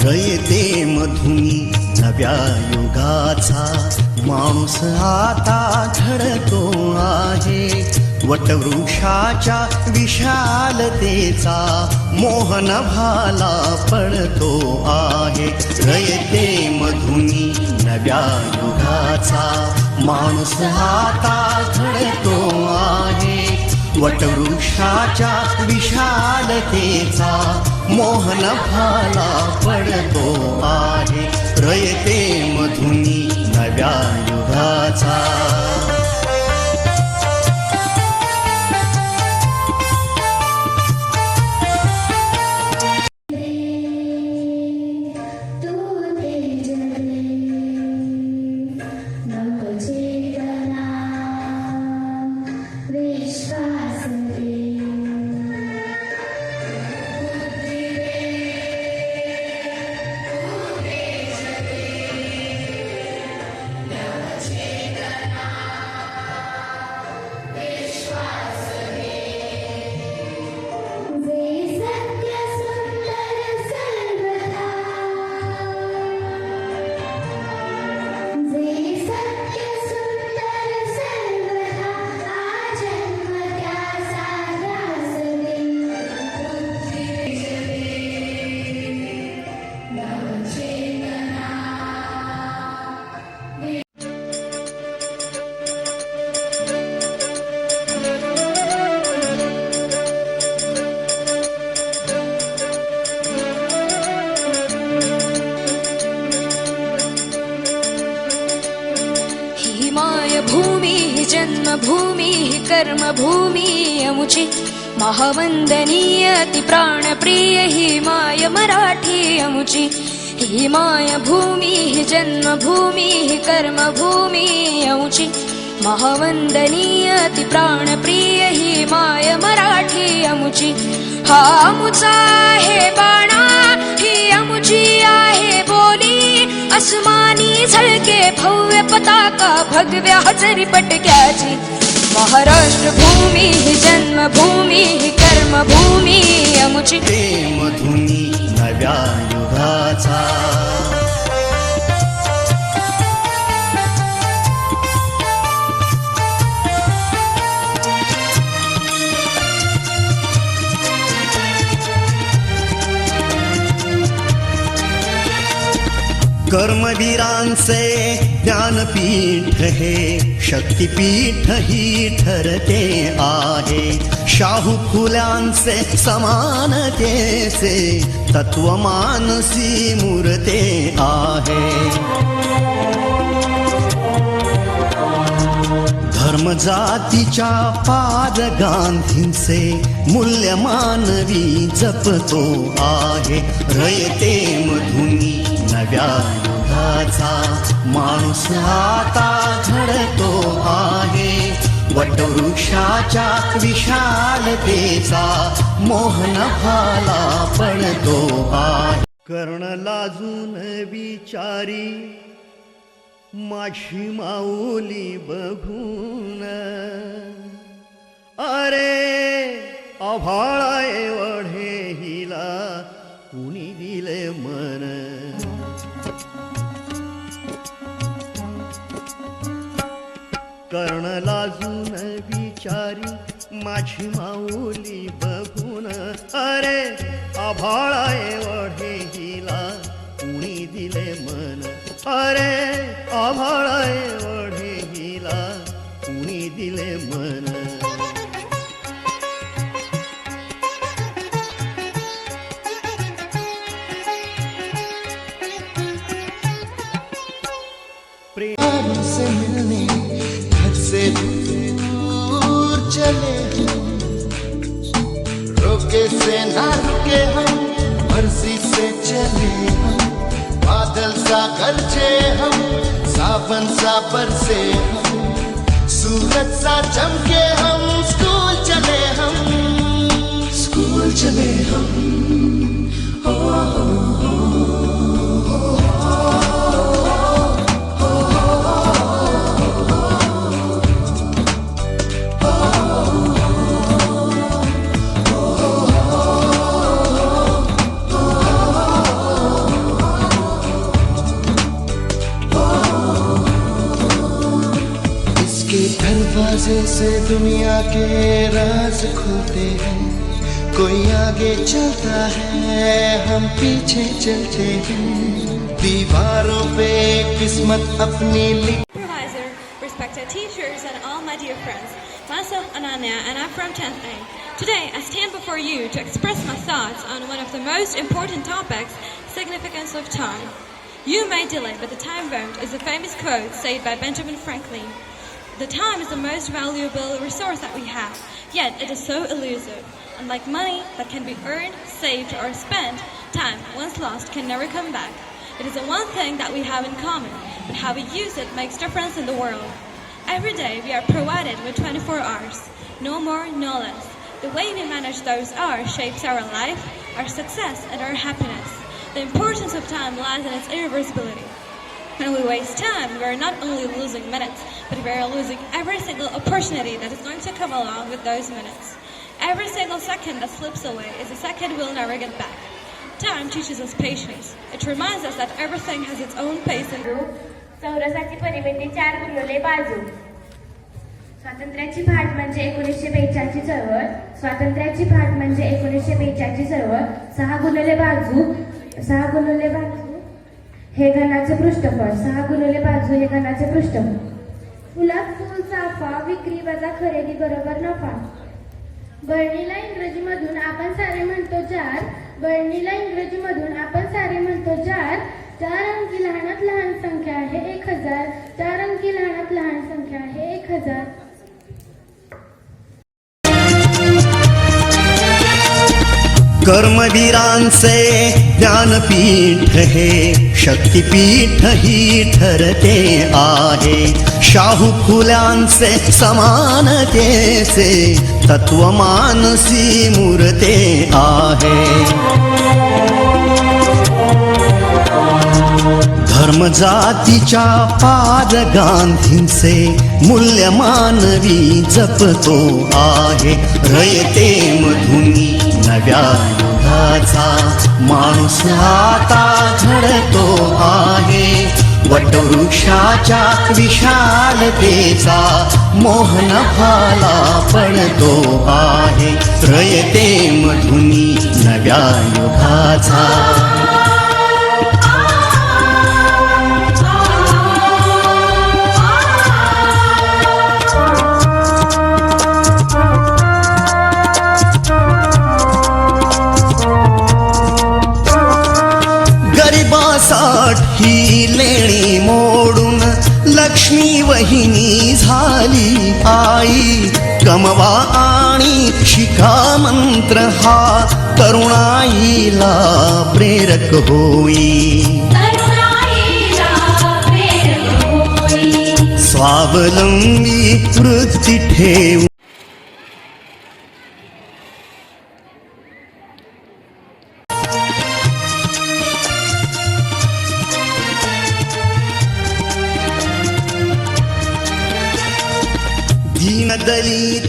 रयते मधुनी नव्या युगाचा माणूस आता घडतो आहे. वटवृक्षाच्या विशालतेचा मोहन भाला पडतो आहे. रयते मधुनी नव्या युगाचा माणूस आता घडतो आहे. वटवृक्षाच्या विशालतेचा मोहन भाला पडतो आहे. रयते मधुनी नव्या युगाचा. भूमि जन्मभूमि कर्मभूमि अमुची महावंदनीय अति प्राणप्रिय ही माय मराठी अमुची. ही माय भूमि जन्मभूमि कर्मभूमि अमुची महावंदनीय अति प्राणप्रिय ही माय मराठी अमुची. हा अमुचा आहे बाणा ही अमुची आहे बोली. अस्मानी झळके भव्य पताका भगव्या हजरी पटक्याची. महाराष्ट्र भूमी जन्मभूमी कर्मभूमी अमुची. मधुनी नव्या युगाचा. कर्मवीरांचे ज्ञानपीठ हे शक्तिपीठ ही ठरते आहे. शाहू फुल्यांचे समानतेचे तत्व मानसी मूर्ते आहे. धर्म जातीच्या पाद गांधींचे मूल्य मानवी जपतो आहे. रयते मधुनी नव्या युगाचा माणूस आता घडतो आहे. वटवृक्षाच्या विशालतेचा मोहन भाला पडतो आहे. कर्ण लाजून विचारी माझी माऊली बघून. अरे आभाळा एवढे हिला कुणी दिले मन. कर्ण लाजून विचारी माझी माऊली बघून. अरे आभाळा एवढे हिला कुणी दिले मन. अरे आभाळा एवढे हिला कुणी दिले मन. प्रेम से मिलने घर से दूर चले हम. रोके से ना रुके हम मर्जी से चले हम. बादल सा गरजे हम सावन सा बरसे हम. सूरज सा चमके हम स्कूल चले हम. से दुनिया के राज खुलते हैं, कोई आगे चलता है हम पीछे चलते हैं, दीवारों पे किस्मत अपनी लिख। Supervisor, respected teachers, and all my dear friends. Myself, Ananya, and I'm from 10th A. Today, I stand before you to express my thoughts on one of the most important topics, significance of time. You may delay, but the time won't is a famous quote said by Benjamin Franklin. The time is the most valuable resource that we have, yet it is so elusive. Unlike money that can be earned, saved, or spent, time, once lost, can never come back. It is the one thing that we have in common, but how we use it makes difference in the world. Every day we are provided with 24 hours, no more, no less. The way we manage those hours shapes our life, our success, and our happiness. The importance of time lies in its irreversibility. When we waste time, we are not only losing minutes, but we are losing every single opportunity that is going to come along with those minutes. Every single second that slips away is a second we'll never get back. Time teaches us patience. It reminds us that everything has its own pace and चौरसाची परिमिती 4 गुणिले बाजू. स्वातंत्र्याची फाट म्हणजे 1942 ची चळवळ. स्वातंत्र्याची फाट म्हणजे 1942 ची चळवळ. 6 गुणिले बाजू हे घनाचे पृष्ठफळ. 6 गुणिले बाजू हे घनाचे पृष्ठफळ. फुलात फुल चाफा विक्री वजा खरेदी बरोबर नफा. बरणीला इंग्रजीमधून आपण सारे म्हणतो जार. बरणीला इंग्रजीमधून आपण सारे म्हणतो जार. 4 अंकी लहानात लहान संख्या आहे 1000. 4 अंकी लहानात लहान संख्या आहे 1000. कर्मवीरांचे ज्ञानपीठ हे शक्तिपीठ ही ठरते आहे. शाहू फुल्यांचे समानतेचे तत्व मानसी मूर्ते आहे. धर्म जातीच्या पाद गांधींचे मूल्य मानवी जपतो आहे. रयते मधुनी नव्या युगाचा माणूस आता घडतो आहे. वटवृक्षाच्या विशालतेचा मोहन फाला पडतो आहे. रयते मधुनी नव्या युगाचा ही लेणी मोडून लक्ष्मी वहिनी झाली आई. कमवा आणि शिका मंत्र हा तरुणाईला प्रेरक होई. स्वावलंबी वृत्ती ठेवू.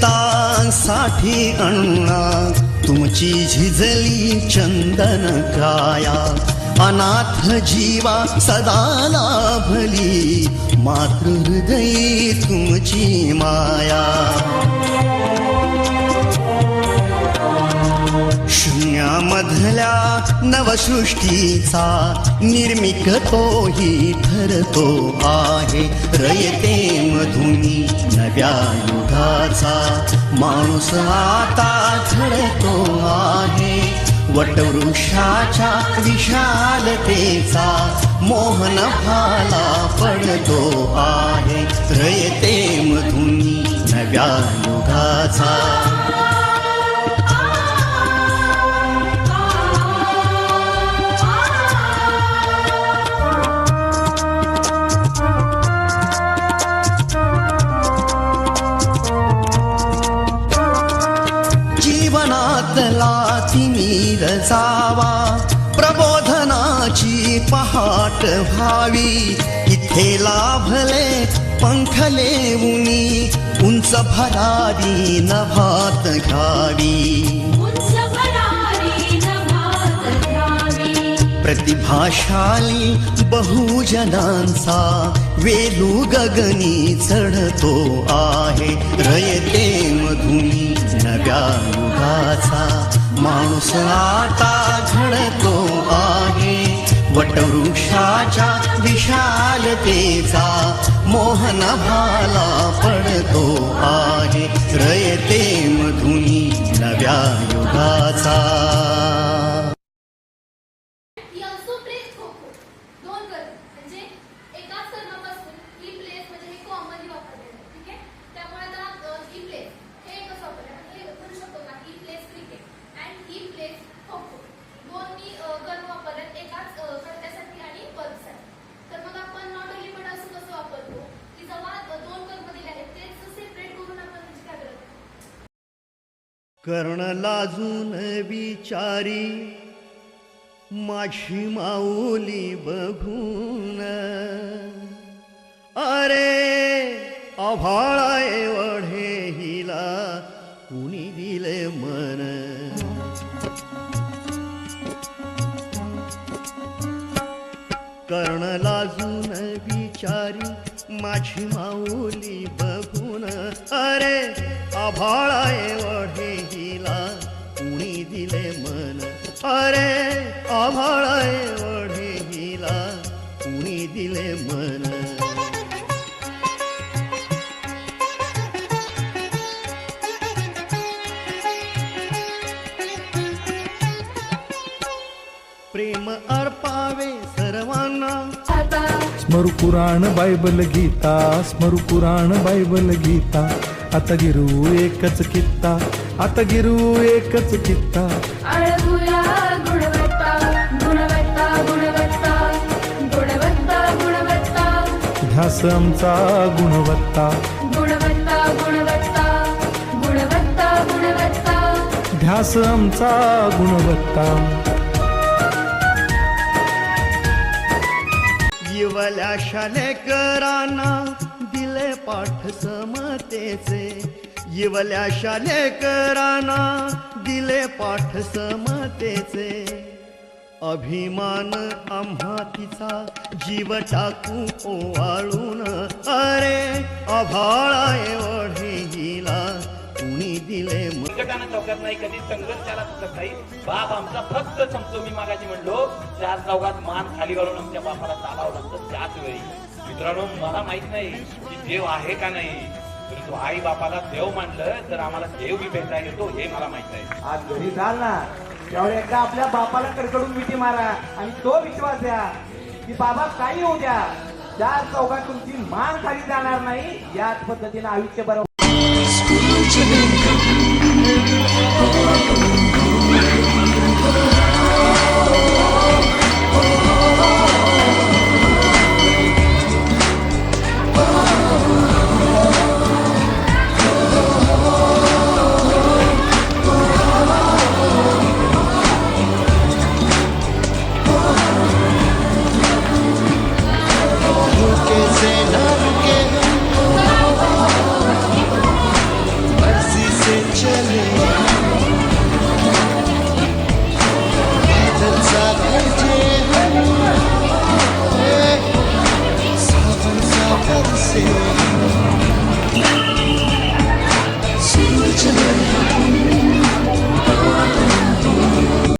दलितांसाठी अण्णा तुमची झिजली चंदन काया. अनाथ जीवा सदा लाभली मातृहृदयी तुमची माया. शून्यामधल्या नवसृष्टीचा निर्मिक तोही ठरतो आहे. रयते मधुनी नव्या युगाचा माणूस आता घडतो आहे. वटवृक्षाच्या विशालतेचा मोहन फाला पडतो आहे. रयते मधुनी नव्या युगाचा तिमीर जावा. प्रबोधनाची पहाट व्हावी. इथे लाभले पंखले उनी उंच भरारी नभात घ्यावी. प्रतिभाशाली बहुजनांचा वेलू गगनी चढतो आहे. रयते मधुनी नव्या युगाचा माणूस आता घडतो आहे. वटवृक्षाच्या विशालतेचा मोहन भाला पडतो आहे. रयते मधुनी नव्या युगाचा. He also plays kho kho. दोन कर्म म्हणजे एकाच कर्मापासून he plays म्हणजे हे कॉमनली वापरलेलं आहे. ठीक आहे. त्यामुळे आता he plays हे एकच वापरलं. हे करू शकतो का he plays cricket and he plays kho kho. दोन मी कर्म वापरले एकाच कर्त्यासाठी आणि पदसाठी. तर मग आपण नॉट ओनली बट असं कसं वापरतो की जेव्हा दोन कर्म दिले आहेत तेच सेपरेट करून आपण म्हणजे काय करतो. कर्ण लाजून विचारी माझी माऊली बघून. अरे आभाळा एवढे हिला कुणी दिले मन. कर्ण लाजून विचारी माझी माऊली बघून. अरे आभाळा एवढे हिला कुणी दिले मन. अरे आभाळा एवढे हिला कुणी दिले मन. प्रेम अर्पावे सर्वांना. स्मरू पुराण बायबल गीता, स्मरू पुराण बायबल गीता. आता गिरू एकच कित्ता, आता गिरू एकच कित्ता. अळगुया गुणवत्ता गुणवत्ता गुणवत्ता गुणवत्ता गुणवत्ता ध्यास आमचा गुणवत्ता, गुणवत्ता गुणवत्ता गुणवत्ता गुणवत्ता ध्यास आमचा गुणवत्ता. येवल्या शालेकरांना दिले पाठ समतेचे. येवल्या शालेकरांना दिले पाठ समतेचे. अभिमान आम्हा तिचा जीव टाकू ओवाळून. अरे आभाळा एवढे हिला कुणी दिले मन. संकटानं चौकात नाही कधी संघर्ष त्याला चुकत नाही. बाप आमचा फक्त संपतो. मी मागाशी म्हणलो चार चौकात मान खाली घालून आमच्या बापाला चालावं लागतं. त्याच वेळी मित्रांनो मला माहित नाही की देव आहे का नाही, तरी तो आई बापाला देव मानलं तर आम्हाला देव बी भेटायला येतो हे मला माहित आहे. आज घरी जाल ना त्यावेळी एकदा आपल्या बापाला कडकडून मिठी मारा आणि तो विश्वास द्या की बाबा काही होऊ द्या, चार चौकात तुमची मान खाली जाणार नाही. याच पद्धतीने आयुष्य बरोबर. से